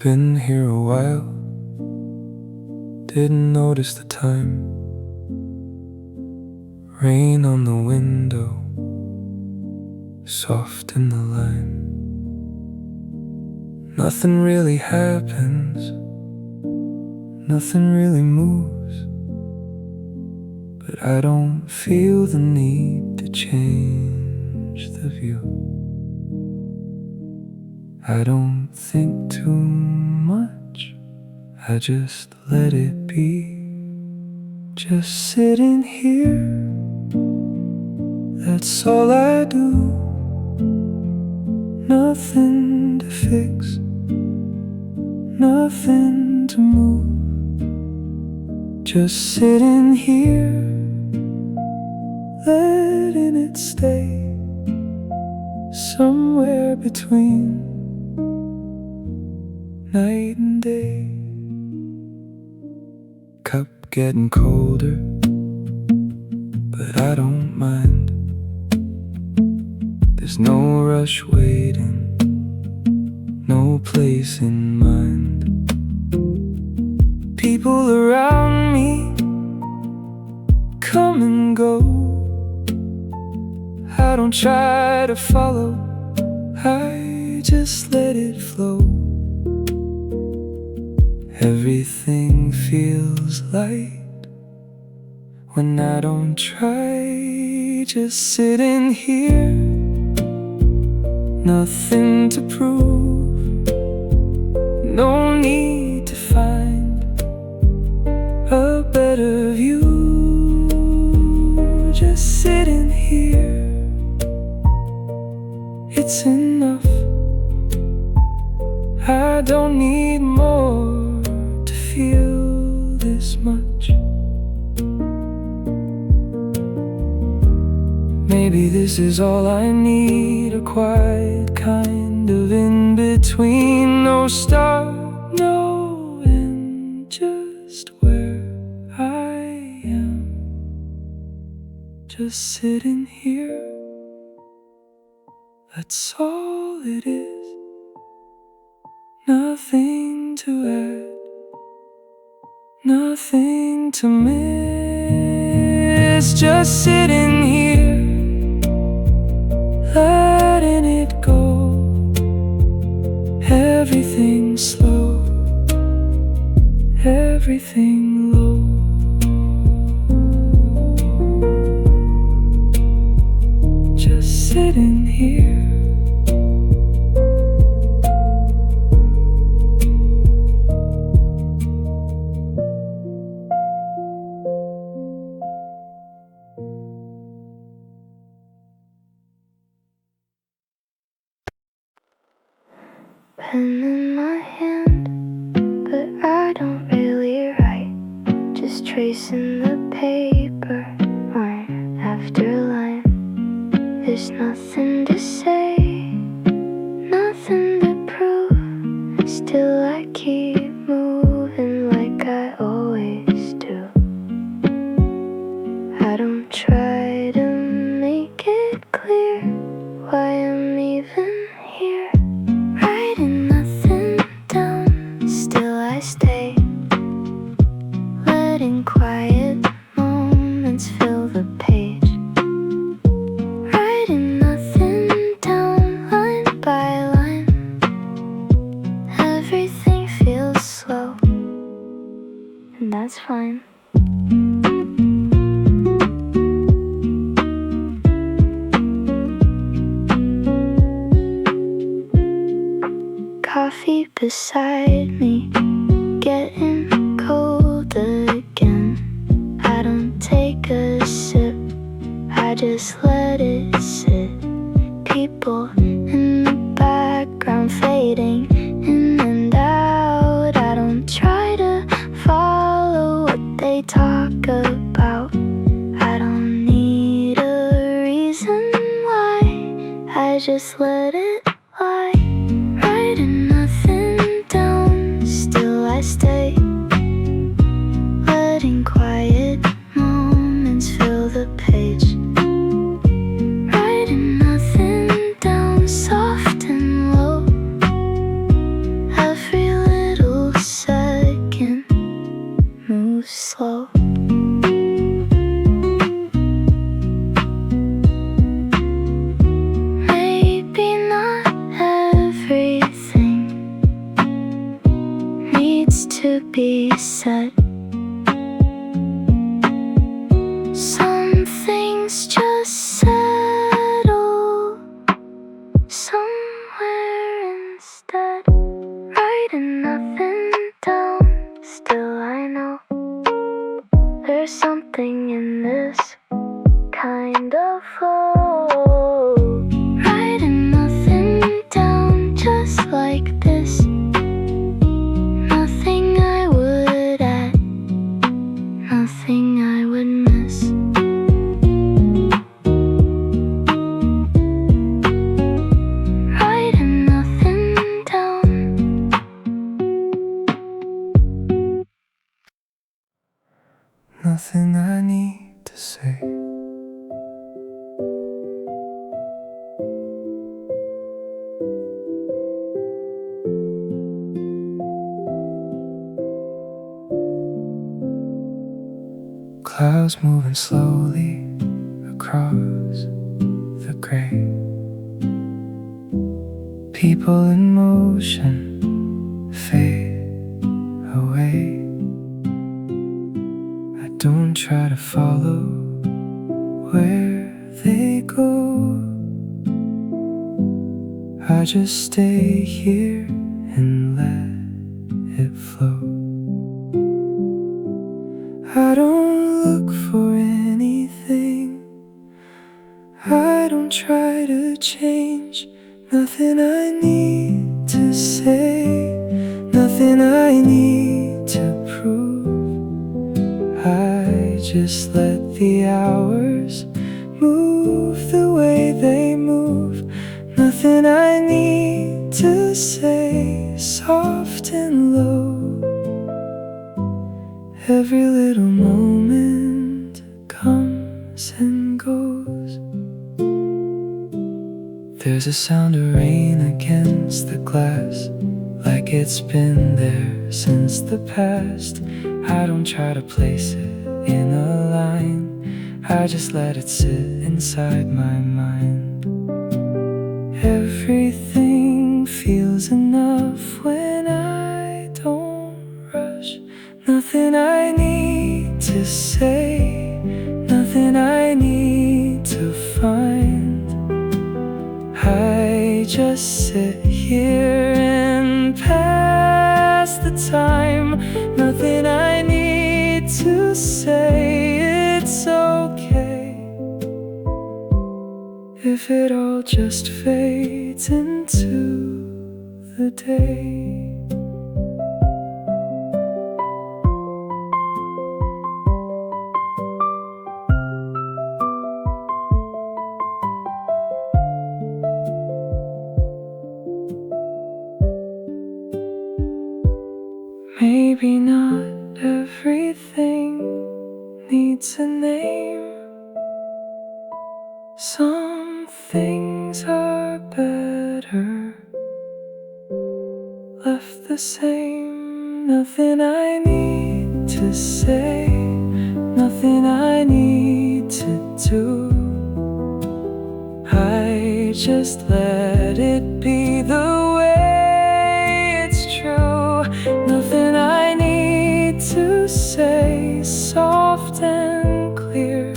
Been here a while, didn't notice the time. Rain on the window, soft in the line. Nothing really happens, nothing really moves, but I don't feel the need to change the view. I don't think too much, I just let it be. Just sitting here, that's all I do. Nothing to fix, nothing to move. Just sitting here, letting it stay somewhere between night and day. Cup getting colder, but I don't mind. There's no rush waiting, no place in mind. People around me come and go. I don't try to follow, I just let it flow. Everything feels light when I don't try. Just sitting here, nothing to prove, no need to find a better view. Just sitting here, it's enough. I don't need more to feel this much. Maybe this is all I need, a quiet kind of in-between. No start, no end, just where I am. Just sitting here, that's all it is. Nothing to add, nothing to miss. Just sitting here, letting it go. Everything slow, everything low. Just sitting here. Pen in my hand, but I don't really write. Just tracing the paper, line after line. There's nothing to say, nothing to prove. Still I keep moving like I always do. I don't try to make it clear why I'm even here. Writing nothing down, still I stay. Letting quiet moments fill the page. Writing nothing down, line by line. Everything feels slow, and that's fine. Coffee beside me, getting cold again. I don't take a sip, I just let it sit. People in the background fading in and out. I don't try to follow what they talk about. I don't need a reason why, I just let it lie. Writing nothing down, still I stay. Letting quiet moments fill the page. Writing nothing down, soft and low. Every be said. Some things just settle somewhere instead. Writing nothing down, still I know there's something in this kind of flow. Writing nothing down just like this. Nothing I would add, nothing I would miss. Writing nothing down. Nothing I need to say. Clouds moving slowly across the gray. People in motion fade away. I don't try to follow where they go. I just stay here and let it flow. I don't look for anything. I don't try to change. Nothing I need to say, nothing I need to prove. I just let the hours move the way they move. Nothing I need to say, soft and low. Every little moment comes and goes. There's a sound of rain against the glass, like it's been there since the past. I don't try to place it in a line, I just let it sit inside my mind. Everything feels enough when I don't rush. Nothing I need to say, nothing I need to find. I just sit here and pass the time. Nothing I need to say, it's okay if it all just fades into the day. Maybe not everything needs a name. Some things are better left the same. Nothing I need to say, nothing I need to do. I just let it be the way it's true. Nothing I need to say, soft and clear.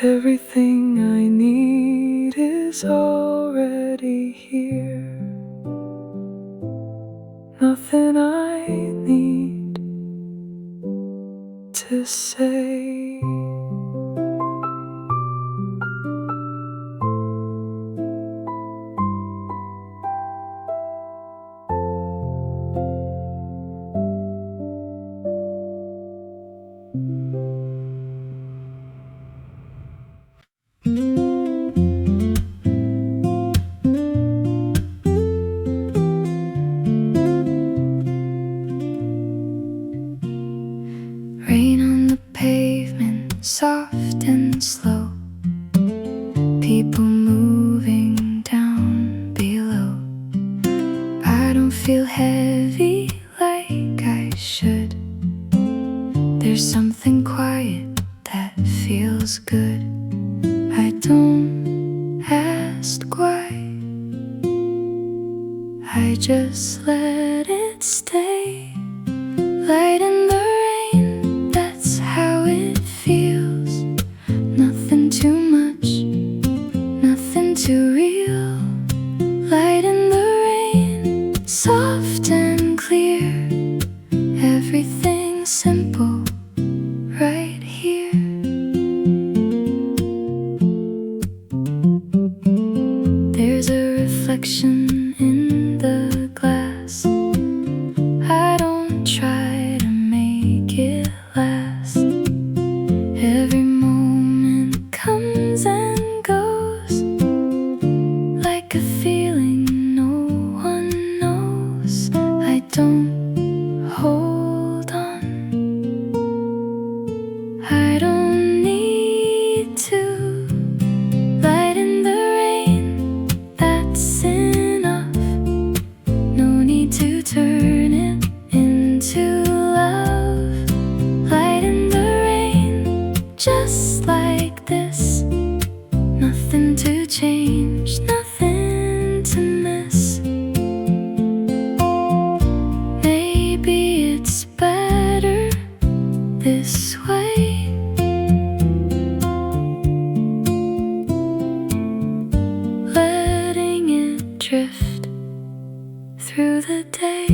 Everything I need is already here. Nothing I need to say. Rain on the pavement, soft and slow. People moving down below. I don't feel heavy like I should. There's something quiet that feels good. I don't ask why, I just let it stay. Light in the rain, that's how it feels. Nothing too much, nothing too real. Light in the rain, soft and clear. Everything simple right here. There's a reflection in the glass. I don't try to make it last. Every moment comes and goes, like a feeling no one knows. I don't hold on, I don't need to. Light in the rain, that's enough. No need to turn it into love. Light in the rain, just like this. Nothing to change, nothing to miss. Maybe it's better this way. Letting it drift through the day.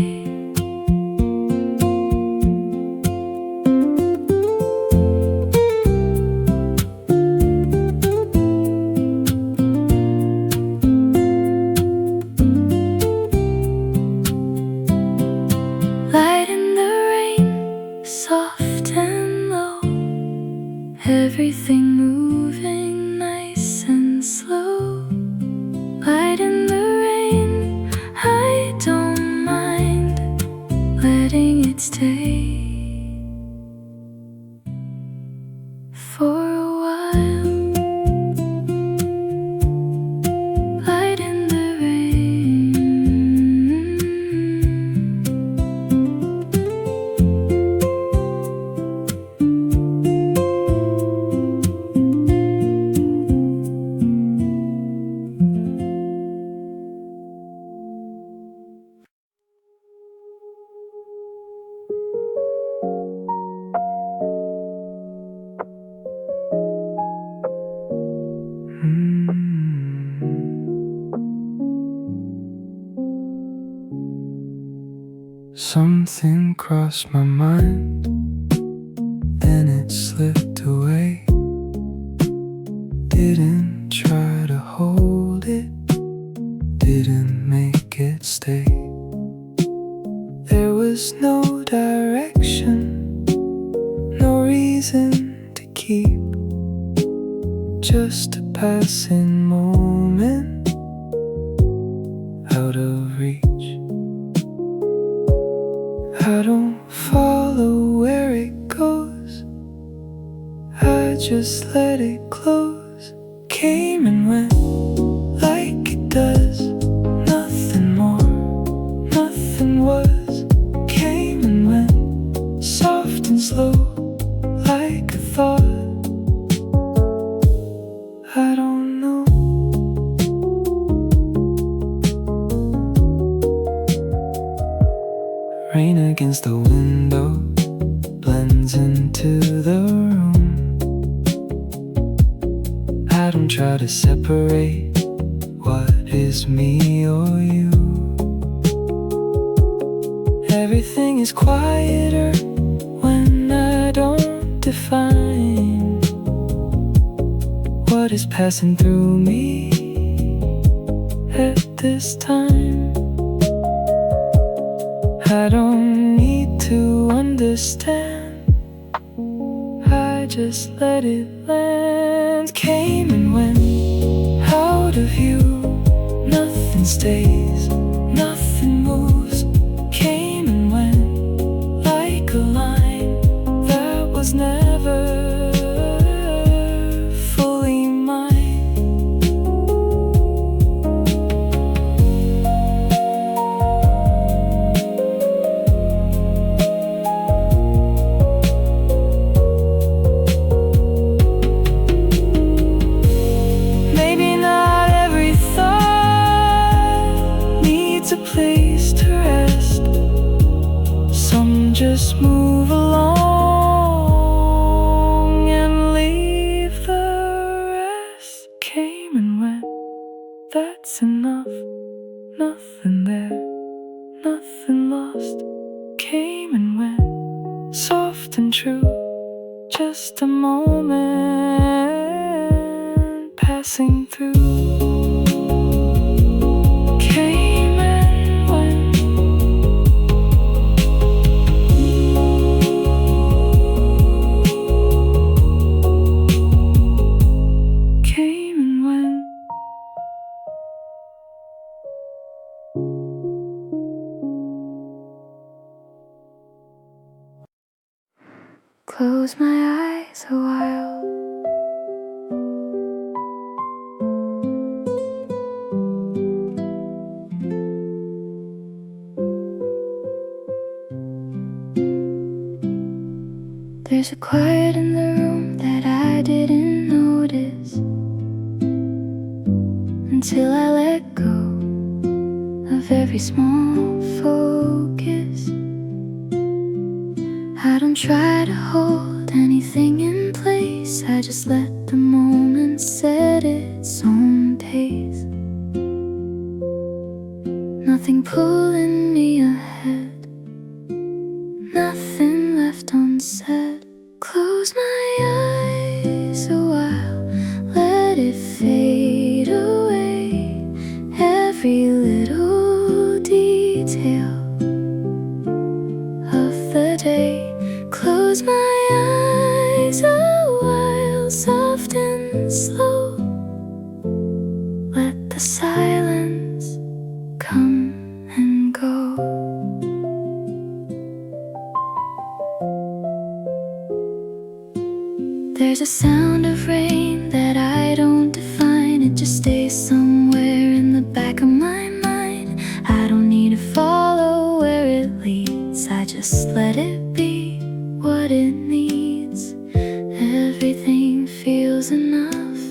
Light in the rain, soft and low. Everything moving nice and slow. Light in the rain, I don't mind letting it stay for a while. Light in the rain. Something crossed my mind, then it slipped away. Didn't try to hold it, didn't make it stay. There was no direction, no reason to keep, just a passing moment out of reach. I don't follow where it goes, I just let it close. Came and went like it does, nothing more, nothing was. Came and went, soft and slow, like a thought. I don't know. Rain against the window blends into the room. I don't try to separate what is me or you. Everything is quieter when I don't define what is passing through me at this time. I don't need to understand, I just let it land. Came and went, out of view. Nothing stays, nothing moves. Came and went, like a line that was never fully mine. Maybe not every thought needs a place to rest. Some then just move along and leave the rest. Came and went, that's enough. Nothing there, nothing lost. Came and went, soft and true. Just a moment passing through. Came and went. Came and went. Close my eyes a while. There's a quiet in the room that I didn't notice until I let go of every small focus. I don't try to hold anything in place, I just let the moment set its own pace. Nothing pulling me ahead, nothing left unsaid. Close my eyes a while, let it fade away. Every little detail of the day. Close my eyes a while, soft and slow. Let the silence come and go. There's a sound of rain that I don't define. It just stays somewhere in the back of my mind. I don't need to follow where it leads, I just let it be what it needs. Everything feels enough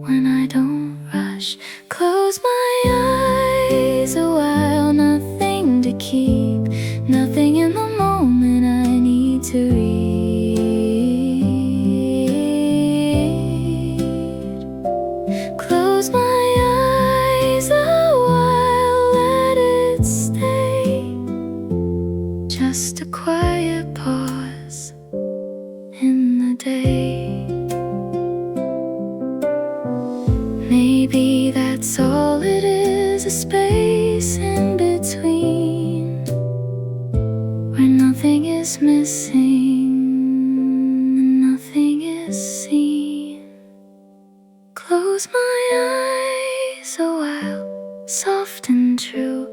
when I don't rush. Close my eyes a while, nothing to keep, nothing in the moment I need to read. Close my eyes a while, let it stay. Just a quiet pause in the day. Maybe that's all it is, a space in between where nothing is missing and nothing is seen. Close my eyes a while, soft and true.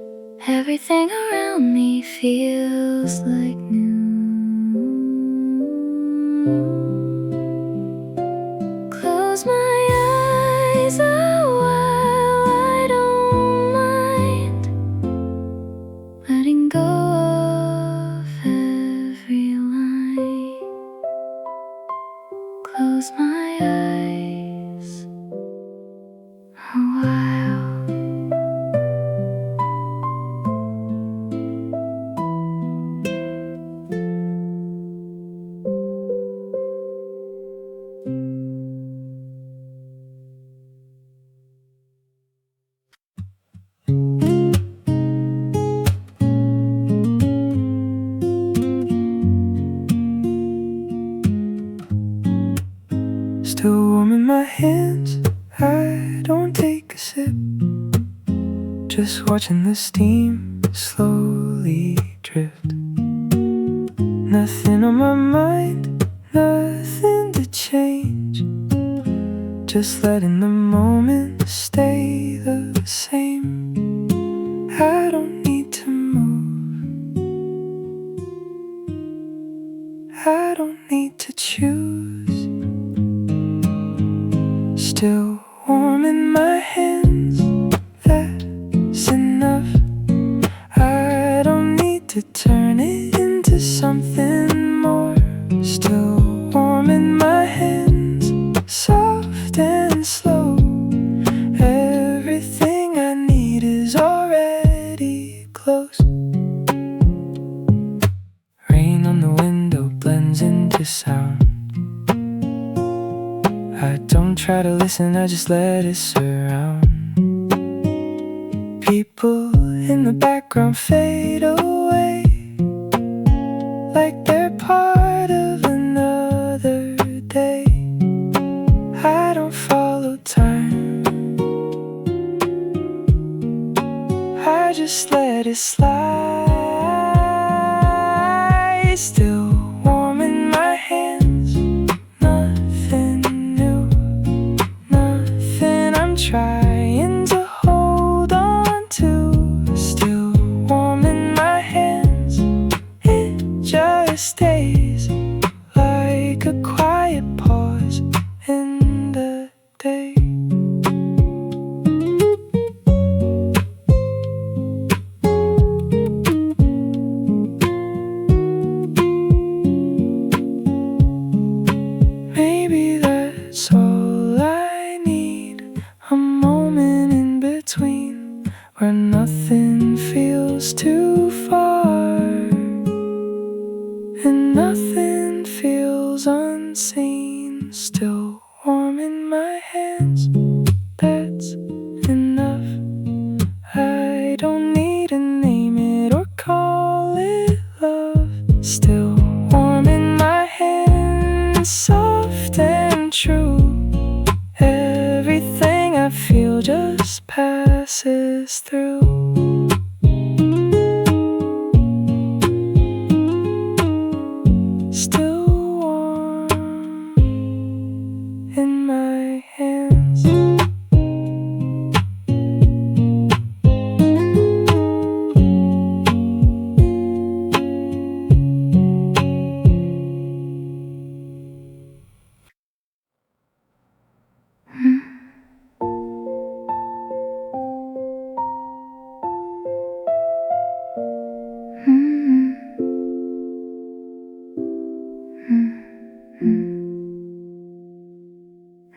Everything around me feels like new. Close my eyes a while, I don't mind letting go of every line. Close my eyes a while. Still warm in my hands, I don't take a sip. Just watching the steam slowly drift. Nothing on my mind, nothing to change. Just letting the moment stay the same. I don't need to move, I don't need to choose. Still warm in my hands, that's enough. I don't need to turn it into something more. Still warm in my hands, soft and slow. Everything I need is already close. a sound. I don't try to listen, I just let it surround. People in the background fade away like they're part of another day. I don't follow time, I just let it slide. Still warm in my hands, nothing new, nothing I'm trying to hold on to. Still warm in my hands, it just stays like a quiet pause in the day. Maybe that's all I need, a moment in between where nothing feels too far and nothing feels unseen. Still warm in my hands, that's enough. I don't need to name it or call it love. Still warm in my hands, soft and true. Everything I feel just passes through. Still warm in my hands.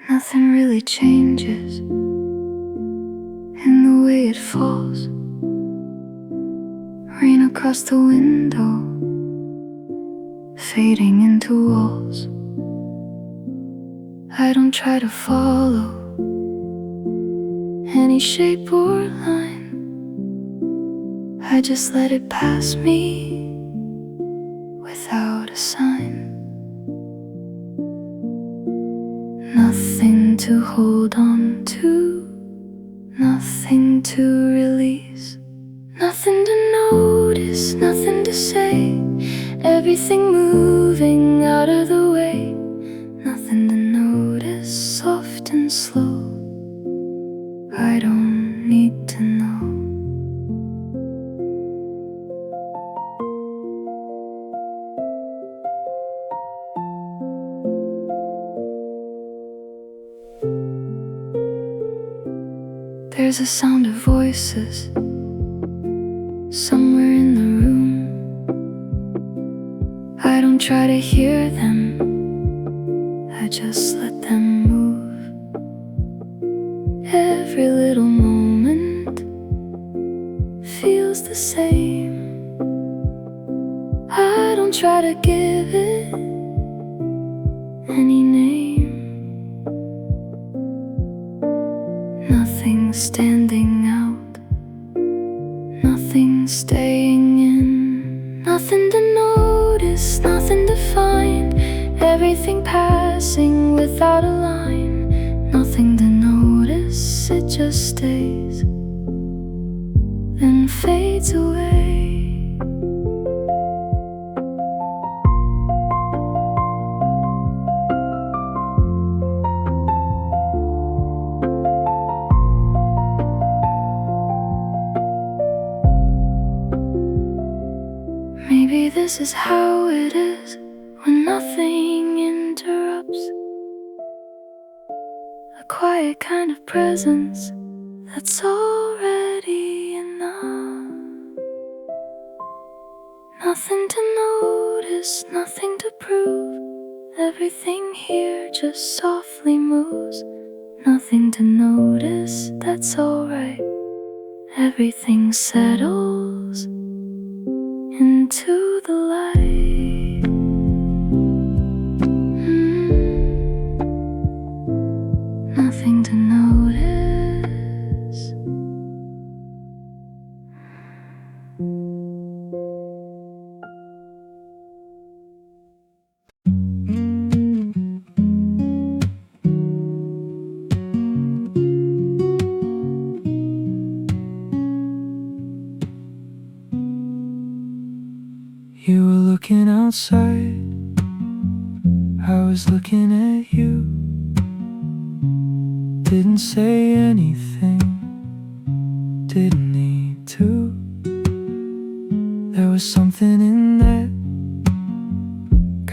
Nothing really changes in the way it falls. Rain across the window, fading into walls. I don't try to follow any shape or line, I just let it pass me without a sign. Nothing to hold on to, nothing to release, nothing to notice, nothing to say, everything moving out of the way. Nothing to notice, soft and slow, I don't need to know. There's a sound of voices somewhere in the room. I don't try to hear them, I just let them move. Every little moment feels the same. I don't try to give it any name. Nothing standing out, nothing staying in, nothing to notice, nothing to find, everything passing without a line. Nothing to notice, it just stays, then fades away. Maybe this is how it is when nothing interrupts. A quiet kind of presence that's already enough. Nothing to notice, nothing to prove, everything here just softly moves. Nothing to notice, that's alright. Everything settles into the light. outside, I was looking at you. Didn't say anything, didn't need to. There was something in that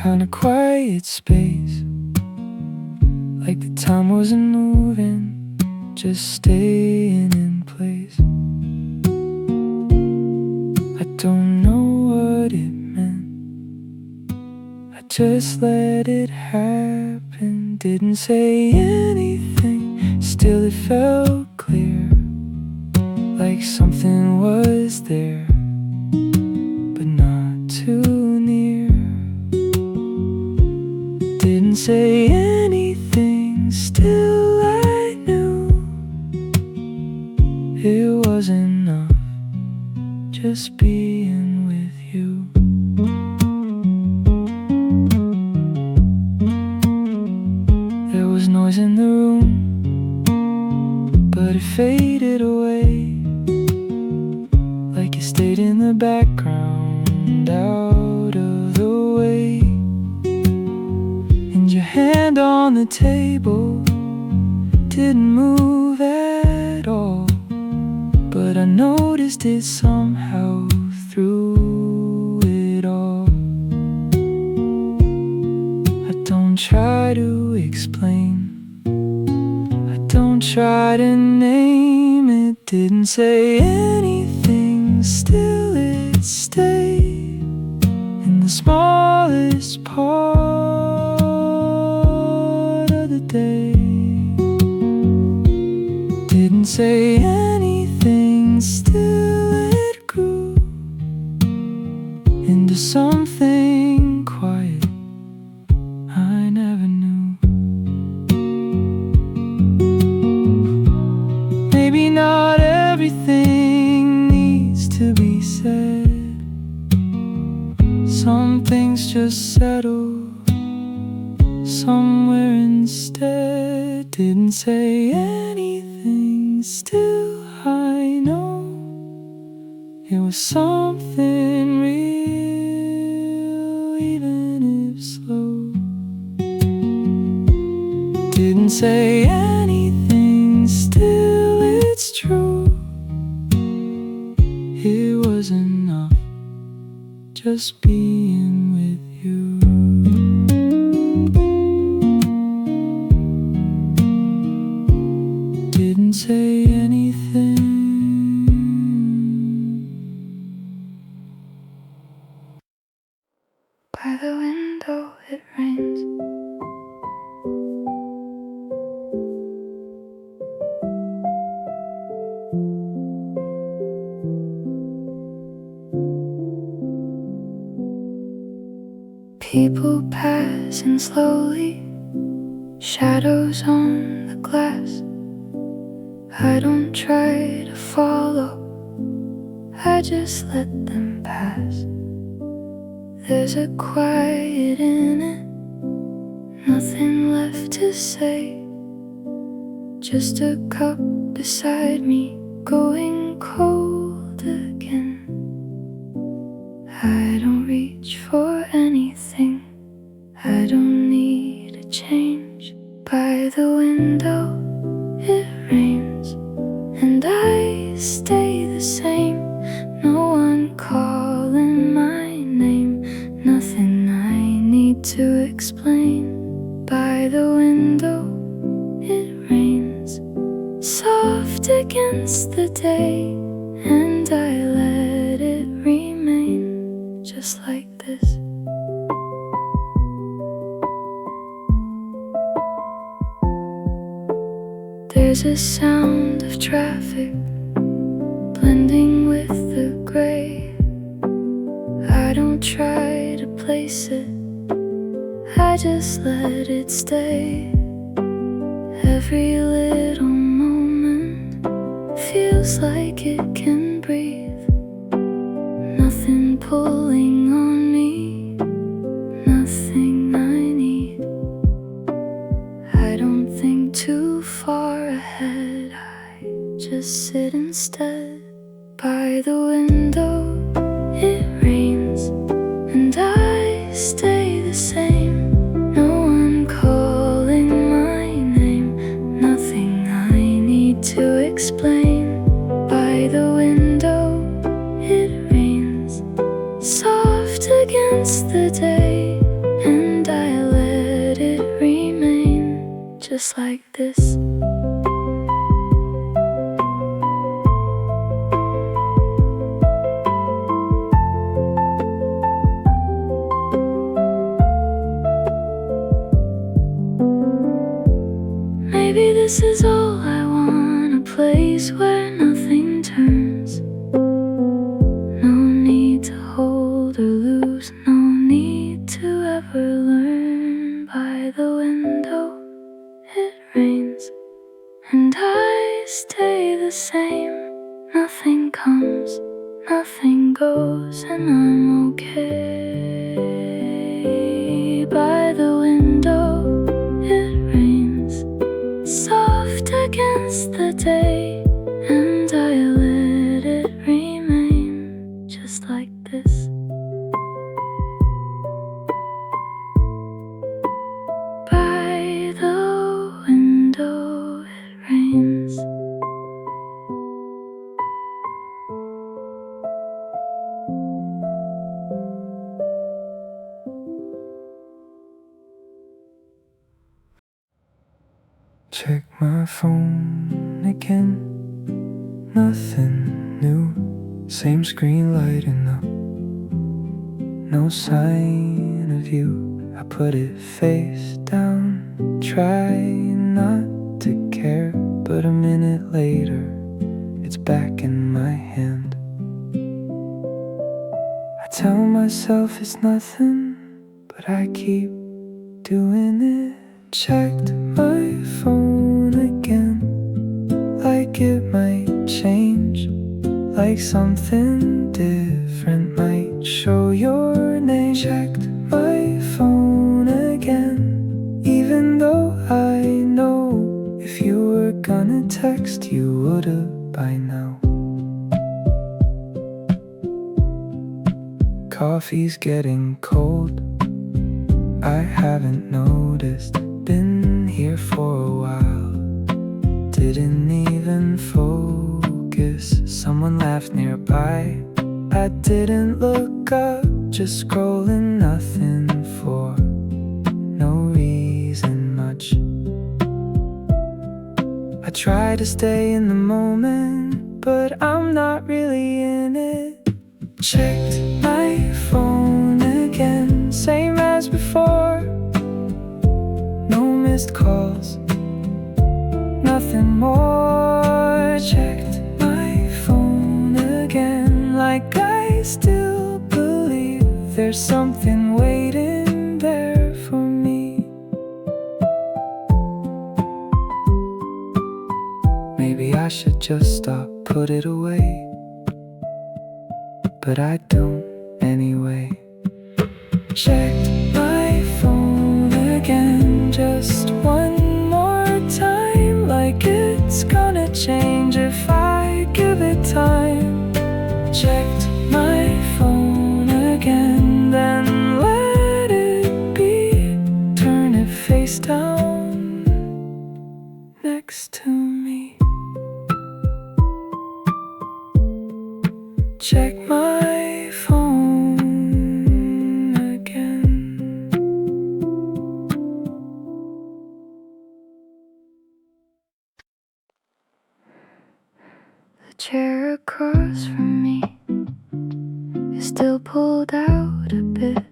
kinda quiet space, like the time wasn't moving, just staying in place. I don't know what it meant, I just let it happen. Didn't say anything, still it felt clear, like something was there, but not too near. Didn't say anything, still I knew it was enough, just being with you. There was noise in the room, but it faded away, like it stayed in the background, out of the way. And your hand on the table didn't move at all, but I noticed it somehow through it all. I don't try to explain, I don't try to name it. Didn't say anything, still it stayed in the smallest part of the day. Didn't say anything, still it grew into something quiet I never knew. Maybe not everything needs to be said, some things just settle somewhere instead. Didn't say anything, still I know it was something real, even if slow. Didn't say anything, still it's true, it was enough, just being with you. Didn't say anything. By the window it rains, people passing slowly, shadows on the glass. I don't try to follow, I just let them pass. There's a quiet in it, nothing left to say, just a cup beside me going cold again. I don't reach for anything, I don't need a change. By the window it rains, and I stay the same. No one calling my name, nothing I need to explain. By the window it rains, soft against the day, and I let it remain just like this. There's a sound of traffic blending with the gray. I don't try to place it, I just let it stay. Every little moment feels like it can breathe, nothing pulling on me, nothing I need. I don't think too far ahead, I just sit instead. By the window it rains, and I stay the same. No one calling my name, nothing I need to explain. By the window it rains, soft against the day, and I let it remain just like this. Maybe this is all I want, a place where nothing turns. No need to hold or lose, no need to ever learn. By the window it rains, and I stay the same. Nothing comes, nothing goes, and I'm okay. By the window it rains, soft against the day, and I let it remain just like this. By the window it rains. Check my phone again, nothing new. Same screen lighting up, no sign of you. I put it face down, try not to care, but a minute later it's back in my hand. I tell myself it's nothing, but I keep doing it. Checked my phone again, like it might change, like something different might show your name. Checked my phone again, even though I know if you were gonna text you would've by now. Coffee's getting cold, I haven't noticed. Been here for a while, didn't even focus. Someone laughed nearby, I didn't look up, just scrolling, nothing for no reason much. I try to stay in the moment, but I'm not really in it. Checked my phone again, same as before. No missed calls, nothing more. Checked my phone again, like I still believe there's something waiting there for me. Maybe I should just stop, put it away, but I don't anyway. Checked my phone again, just one more time, like it's gonna change if I give it time. Checked my phone again, then let it be, turn it face down next to me. Check my phone again. The chair across from me is still pulled out a bit,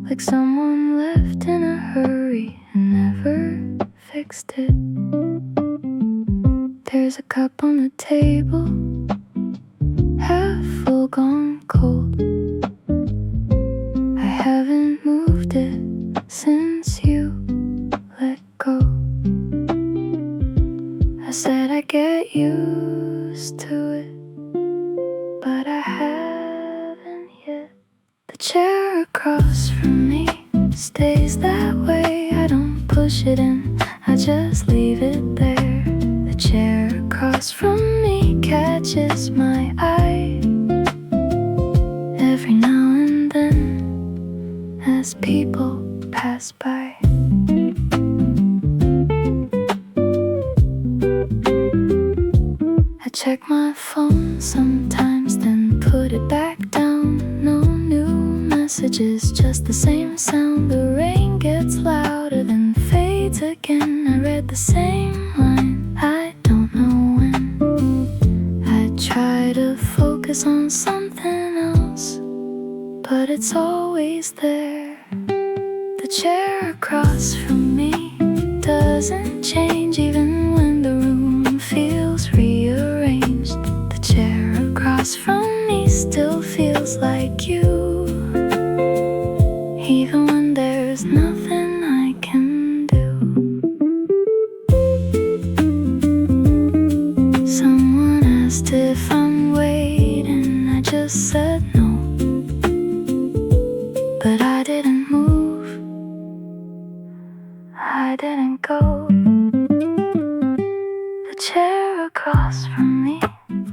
like someone left in a hurry and never fixed it. There's a cup on the table, half full, gone cold. I haven't moved it since you let go. I said I'd get used to it, but I haven't yet. The chair across from me stays that way. I don't push it in, I just leave it there. The chair across from me catches my eye every now and then. as people pass by. I check my phone sometimes, then put it back down. No new messages, just the same sound. The rain gets louder, then fades again. I read the same line, I don't know when. I try to focus on something else, but it's always there. The chair across from me doesn't change even when the room feels rearranged. The chair across from me still feels like you, even when there's nothing I can do. Someone asked if I'm waiting, I just said no, but I didn't move, I didn't go. The chair across from me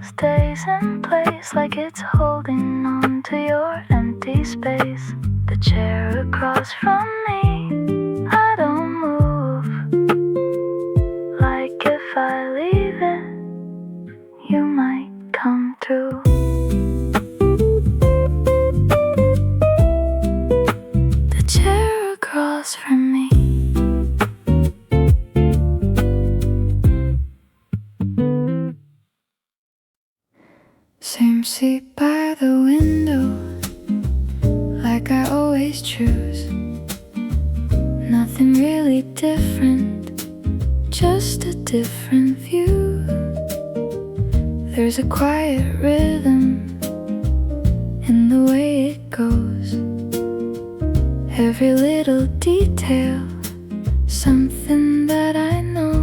stays in place, like it's holding on to your empty space. The chair across from me, I don't move, like if I leave it, you might come through. The chair across from me. Same seat by the window, like I always choose. Nothing really different, just a different view. There's a quiet rhythm in the way it goes. Every little detail, something that I know.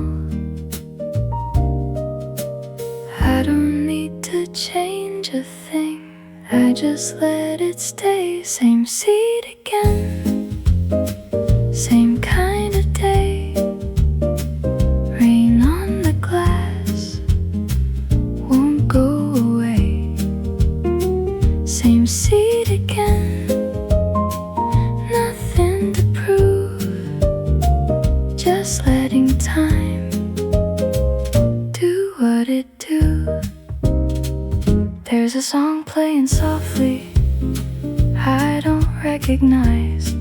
I don't need to change a thing, I just let it stay. Same seat again, same kind of day. Rain on the glass won't go away. Same seat again, nothing to prove, just letting time do what it do. There's a song playing softly I don't recognize,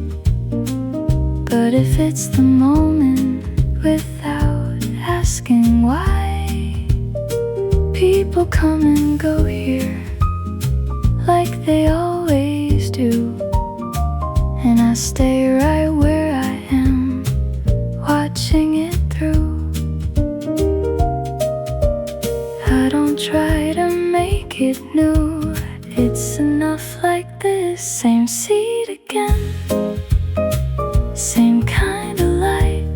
but it fits the moment without asking why. People come and go here like they always do, and I stay right where I am, watching it through. I don't try to make it new, it's enough like this. Same seat again, same kind of light.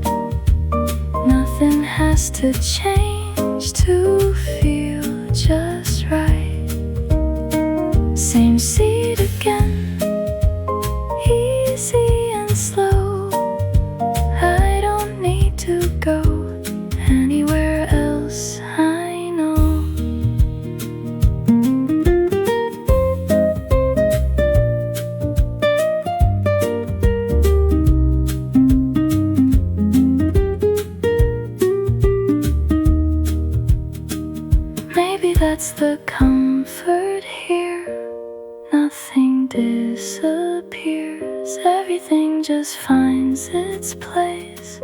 Nothing has to change to feel just right. Same seat again, easy and slow. I don't need to go anywhere else, I know. Maybe that's the comfort here. Nothing disappears, everything just finds its place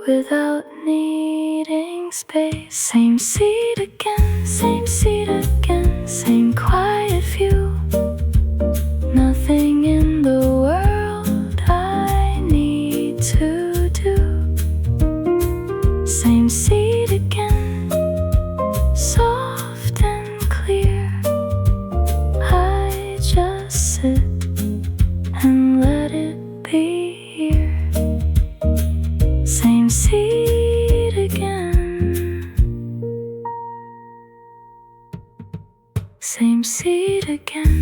without needing space. Same seat again, same seat again, same quiet view. Nothing in the world I need to do. Same seat again, soft and clear. I just sit and let it be here. Same seat again, same seat again.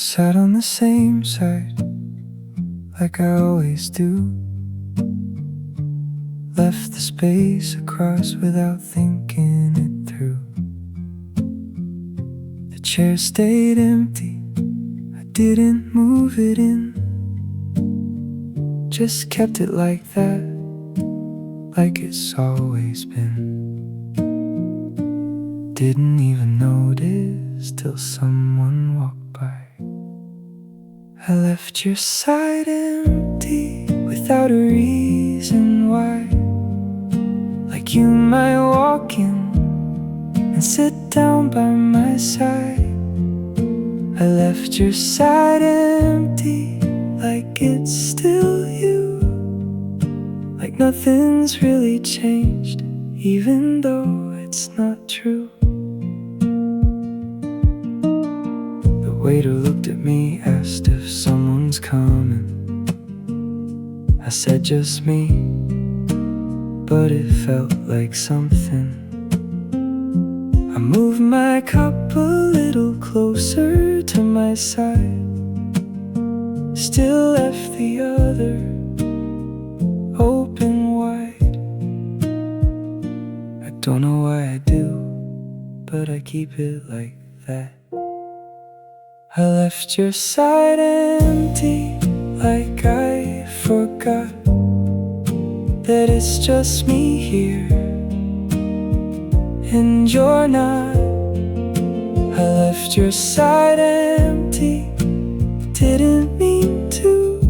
Sat on the same side, like I always do. Left the space across without thinking it through. The chair stayed empty, I didn't move it in. Just kept it like that, like it's always been. Didn't even notice till someone walked by. I left your side empty without a reason why. Like you might walk in and sit down by my side. I left your side empty, like it's still you. Like nothing's really changed, even though it's not true. The waiter looked at me, asked if someone's coming. I said just me, but it felt like something. I moved my cup a little closer to my side, still left the other open wide. I don't know why I do, but I keep it like that. I left your side empty, like I forgot that it's just me here and you're not. I left your side empty, didn't mean to,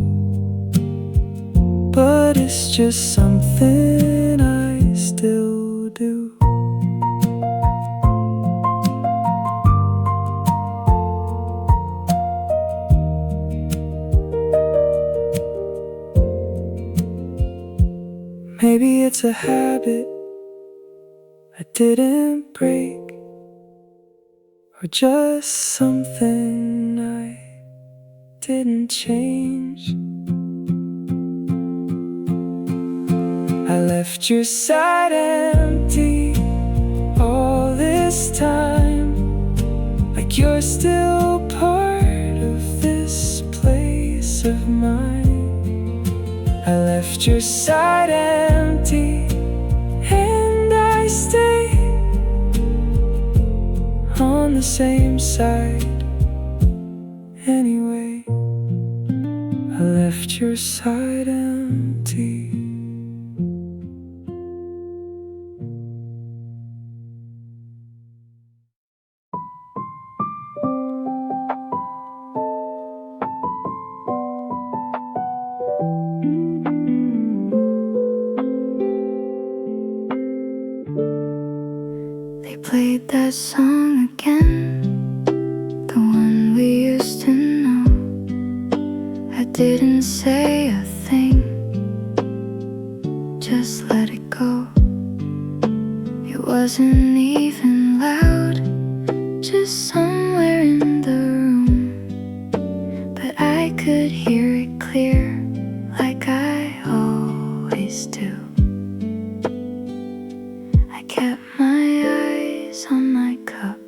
but it's just something I still do. Maybe it's a habit I didn't break, or just something I didn't change. I left your side empty all this time, like you're still part of this place of mine. I left your side empty, and I stay on the same side anyway. I left your side empty. They played that song again, the one we used to know. I didn't say a thing, just let it go. It wasn't even loud, just somewhere in the room, but I could hear it clear, like I always do. I kept my eyes on my cup,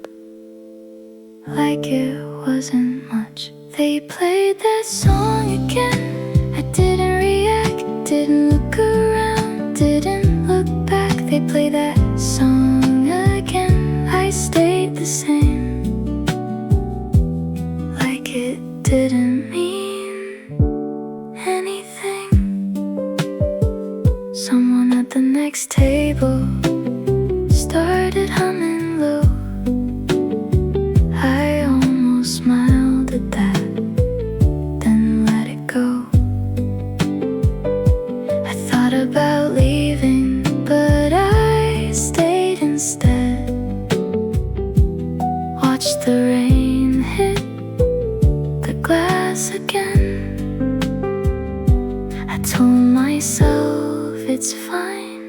like it wasn't much. They played that song again. I didn't react, didn't look around, didn't look back. They played that song again. I stayed the same, like it didn't mean anything. Someone at the next table started humming low. I almost smiled at that, then let it go. I thought about leaving, but I stayed instead. Watched the rain hit the glass again. I told myself it's fine,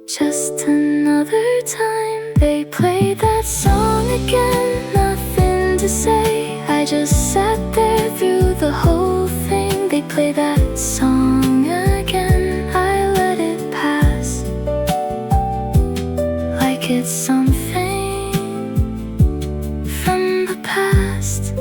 just another time. They played that song again, nothing to say. I just sat there through the whole thing. They played that song again. I let it pass, like it's something from the past.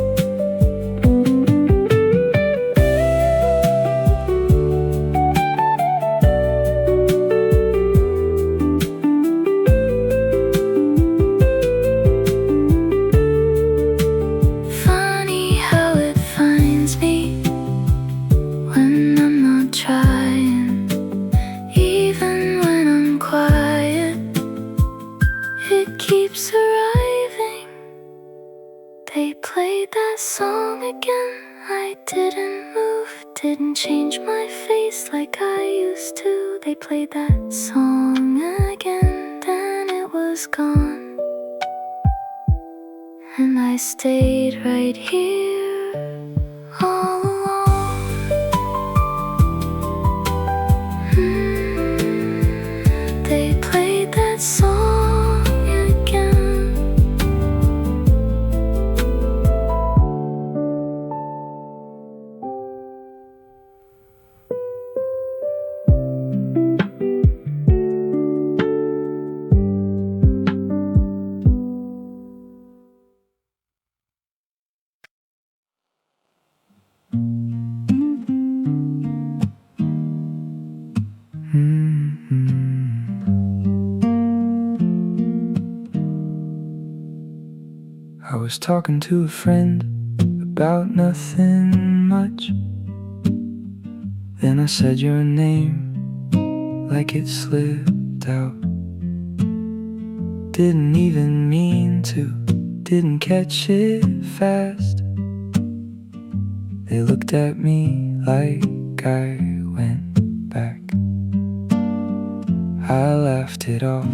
that song again. I didn't move, didn't change my face like I used to. They played that song again, then it was gone. And I stayed right here all alone. They played that song again. I was talking to a friend about nothing much. Then I said your name like it slipped out. Didn't even mean to, didn't catch it fast. They looked at me like I went back. I laughed it off,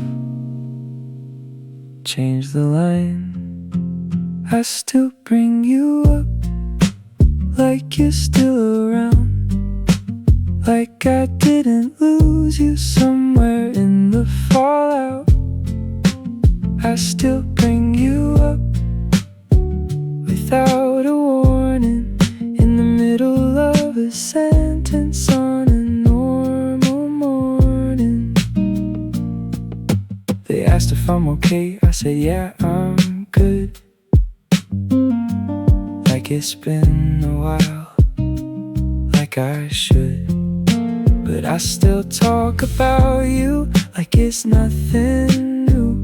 changed the line. I still bring you up, like you're still around, like I didn't lose you somewhere in the fallout. I still bring you up, without a warning, in the middle of a sentence on a normal morning. They asked if I'm okay, I said yeah, I'm good. Like it's been a while, like I should. But I still talk about you like it's nothing new.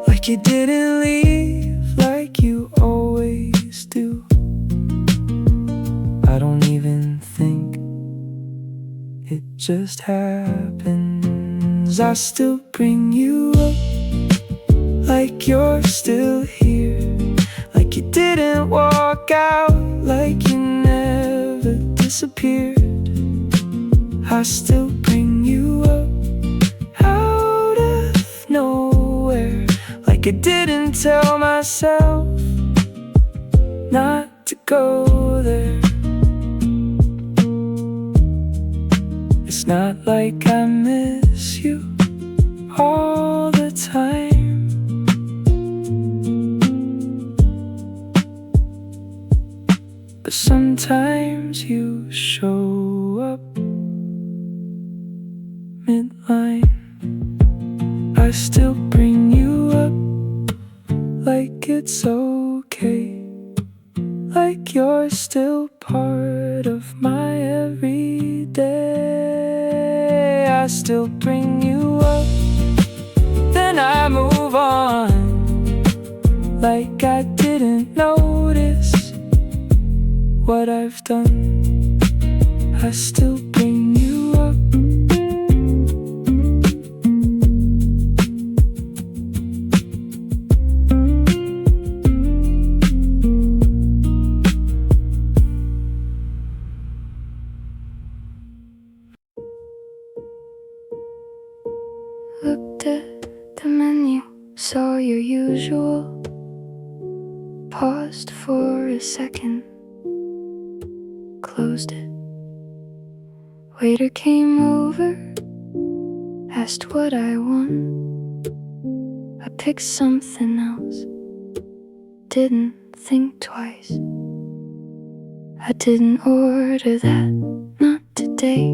Like you didn't leave, like you always do. I don't even think it just happens. I still bring you up, like you're still here. Like you didn't walk out, like you never disappeared. I still bring you up, out of nowhere. Like I didn't tell myself not to go there. It's not like I miss you all the time. But sometimes you show up midline. I still bring you up, like it's okay. Like you're still part of my everyday. I still bring you up, then I move on, like I didn't notice what I've done. I still bring you up. Looked at the menu, saw your usual. Paused for a second, closed it. Waiter came over, asked what I want. I picked something else, didn't think twice. I didn't order that, not today.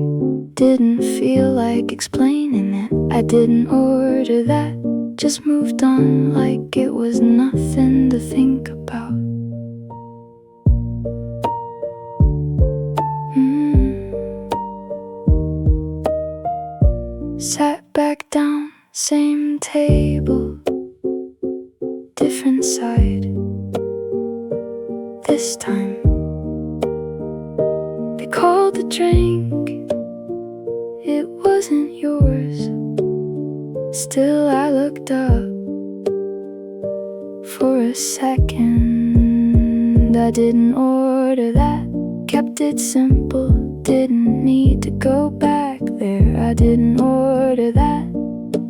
Didn't feel like explaining it. I didn't order that, just moved on like it was nothing to think about. Sat back down, same table, different side. This time they called the drink, it wasn't yours. Still I looked up for a second. I didn't order that. Kept it simple, didn't need to go back there. I didn't order that.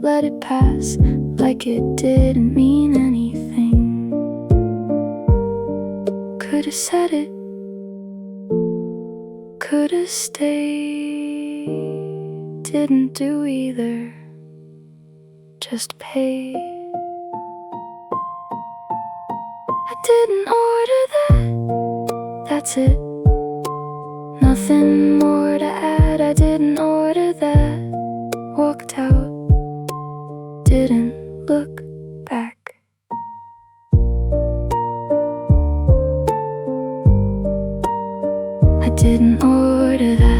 Let it pass like it didn't mean anything. Could've said it, could've stayed. Didn't do either, just paid. I didn't order that, that's it. Nothing more to add. I didn't order that. Walked out, didn't look back. I didn't order that.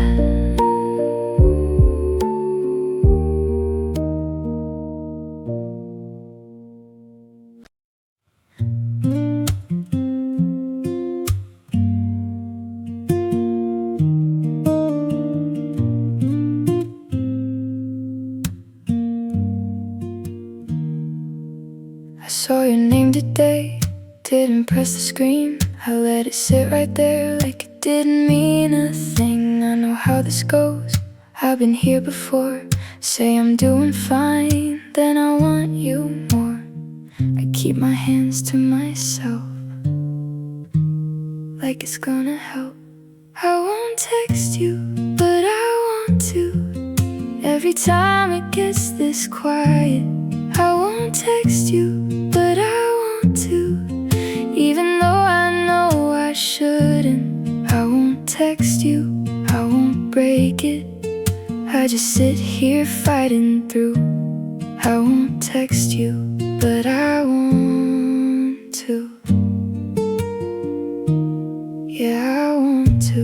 I saw your name today, didn't press the screen. I let it sit right there like it didn't mean a thing. I know how this goes, I've been here before. Say I'm doing fine, then I want you more. I keep my hands to myself, like it's gonna help. I won't text you, but I want to. Every time it gets this quiet, I won't text you, but I want to. Even though I know I shouldn't, I won't text you, I won't break it. I just sit here fighting through. I won't text you, but I want to. Yeah, I want to.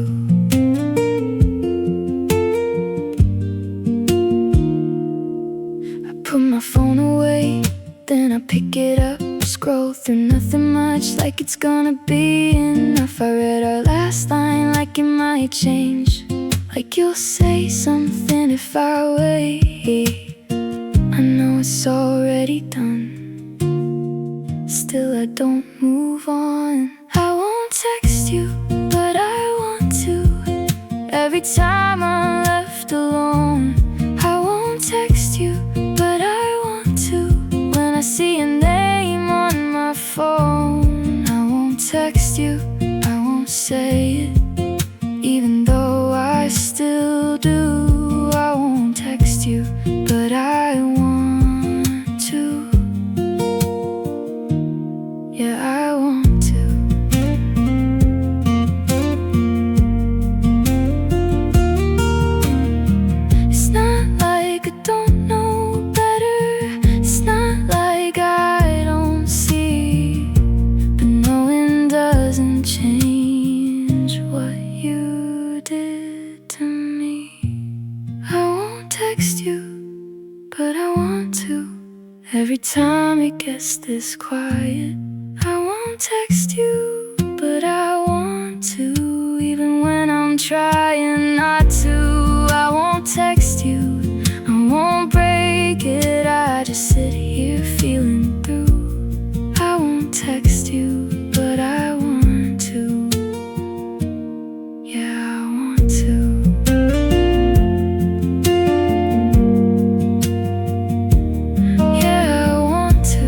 I put my phone away, then I pick it up, scroll through nothing much, like it's gonna be enough. I read our last line like it might change, like you'll say something if I wait. I know it's already done, still I don't move on. I won't text you, but I want to. Every time I'm left alone, I won't text you, but I want to. When I see your name on my phone, I won't text you, I won't say it. Even though I still do, I won't text you, but I want to. Yeah, I want to. It's not like I don't know better, it's not like I don't see, but knowing doesn't change what you did to me. I won't text you, but I want to. Every time it gets this quiet, I won't text you, but I want to. Even when I'm trying not to, I won't text you, I won't break it. I just sit here feeling through. I won't text you, but I want to. Yeah, I want to. Yeah, I want to.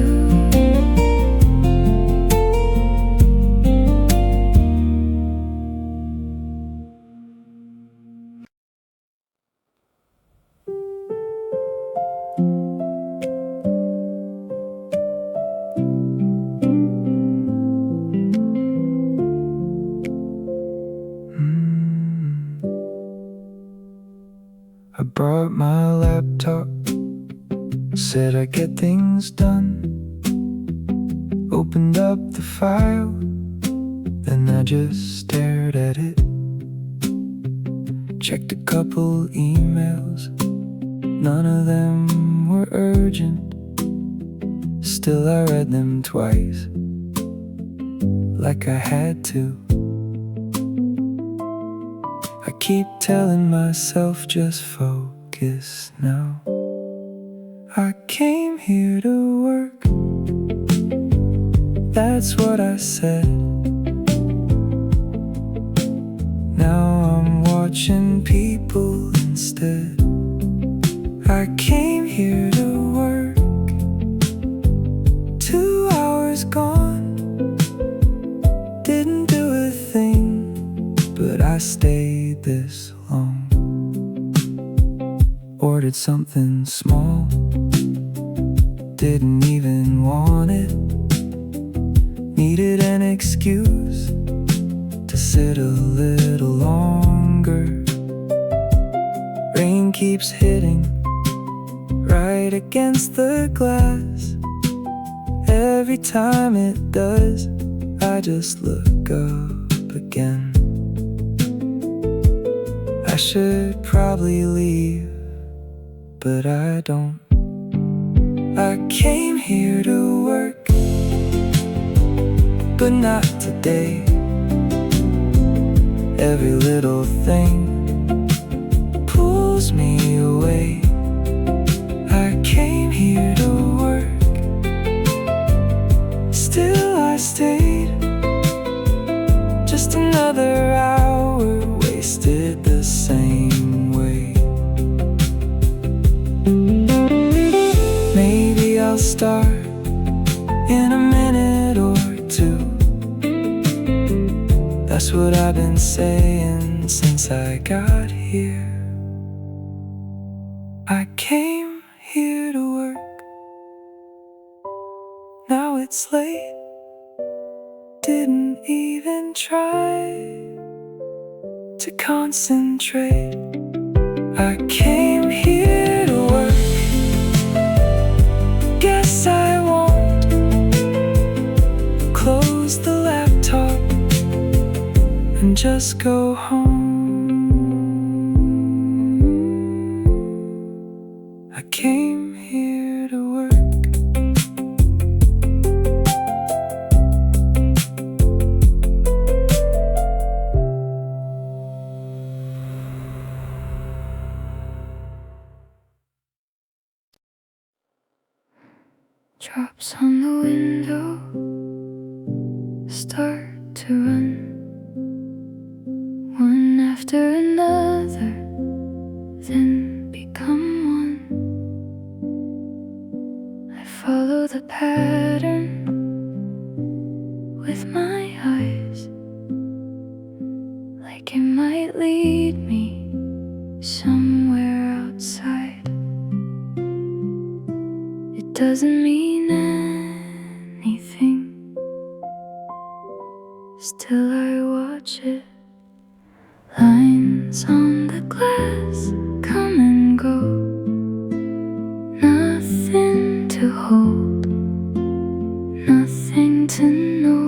I brought my laptop, said I'd get things done. Opened up the file, then I just stared at it. Checked a couple emails, none of them were urgent. Still I read them twice, like I had to. I keep telling myself just focus now. I came here to work, that's what I said. watching people instead. I came here to work. 2 hours gone, didn't do a thing, but I stayed this long. Ordered something small, didn't even want it. Needed an excuse to sit a little longer. Rain keeps hitting right against the glass. Every time it does, I just look up again. I should probably leave, but I don't. I came here to work, but not today. Every little thing pulls me away. I came here to work, still I stayed. Just another hour wasted the same way. Maybe I'll start in a minute or two. That's what I've been saying since I got here. I came here to work. Now it's late. Didn't even try to concentrate. I came here to work. Guess I won't close the laptop and just go home. I came here to work. Drops on the window start to run, one after another, then become one. I follow the pattern with my eyes, like it might lead me somewhere outside. It doesn't mean anything, still I watch it. Lines on the glass come and go, nothing to hold, nothing to know.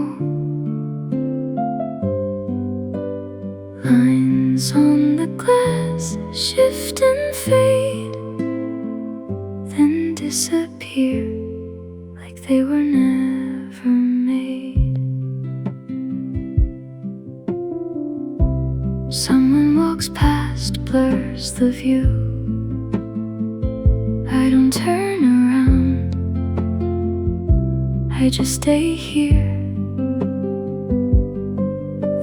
Lines on the glass shift and fade, then disappear like they were never made. Someone walks past, blurs the view. I don't turn around, I just stay here.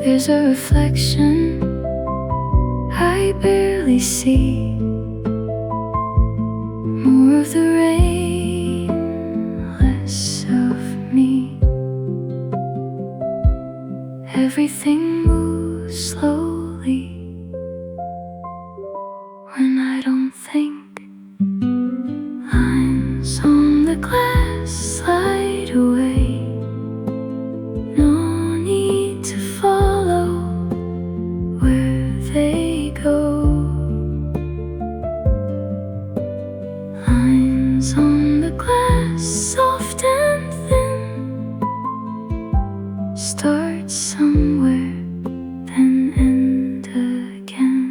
There's a reflection I barely see, more of the rain, less of me. Everything moves slowly when I don't think. Lines on the glass slide away, no need to follow where they go. Lines on the glass, soft and thin, start somewhere, then end again.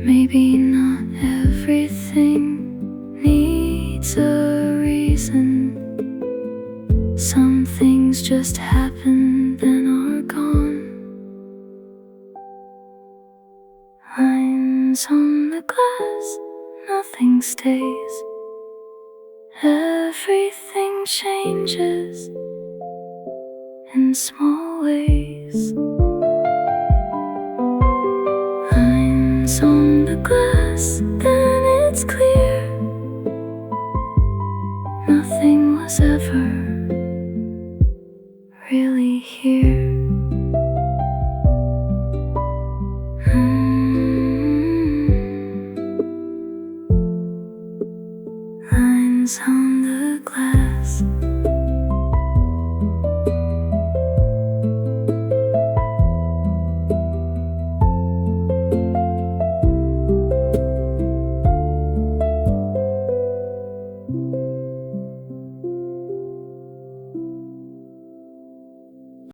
Maybe not every nothing stays. Everything changes in small ways. Lines on the glass.